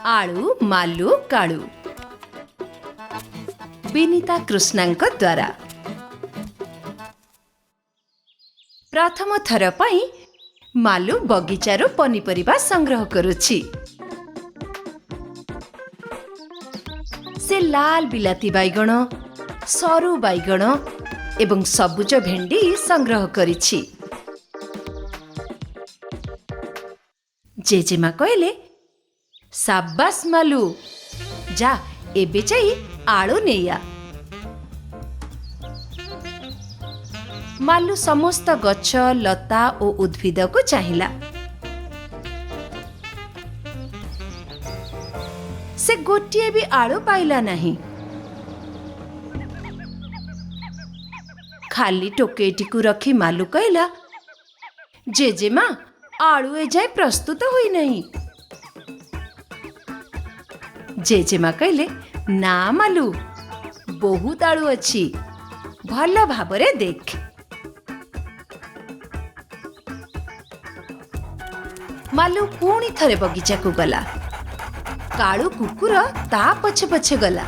आळू मालू काळू विनीता कृष्णांक द्वारा प्रथम थर पई मालू बगीचारू पनीपरिबा संग्रह करुछि। से लाल बिलाती बैगण सरू बैगण एवं सबुज भेंडी संग्रह करिछि। जेजेमा कहले साबास मालू जा एबे जाई आळू नेया। मालू समस्त गछ लता और उद्भिद को चाहिला। से गोटिए भी आळू पाइला नहीं। खाली टोकेटी को रखी मालू कहला जेजेमा आळू ए जाए प्रस्तुत हुई नहीं। जेजेमा कहले ना मालू बहुत आळू अच्छी भल भाबरे देख। मालू पुणी थरे बगीचा को गला। काळू कुकुर ता पछे पछे गला।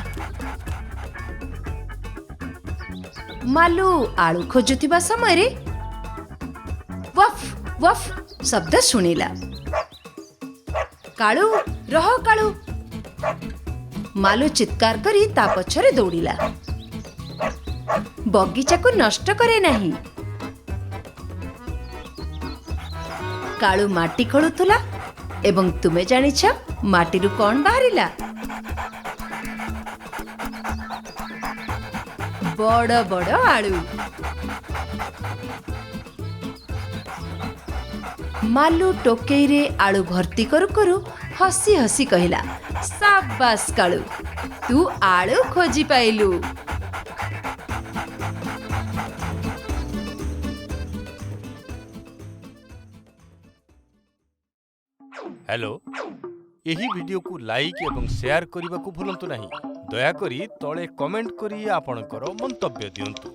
मालू आळू खोजुथिबा समय रे वफ वफ शब्द सुनिला। काळू रह काळू मालू चित्कार करी ता पछरे दौड़िला। बगीचा को नष्ट करे नहीं। काळू माटी खोलुथुला एवं तुमे जानिछ माटीरु कौन बाहरिला? बड़ बड़ आळू। मालू टोकेई रे आळू भर्ती करू करू हसी हसी कहला साबास काळू तू आळू खोजी पाइलु। हेलो यही वीडियो को लाइक एवं शेयर करने को भूलंतु नहीं। दया करी तले कमेंट करी आपणकर मंतव्य दियंतु।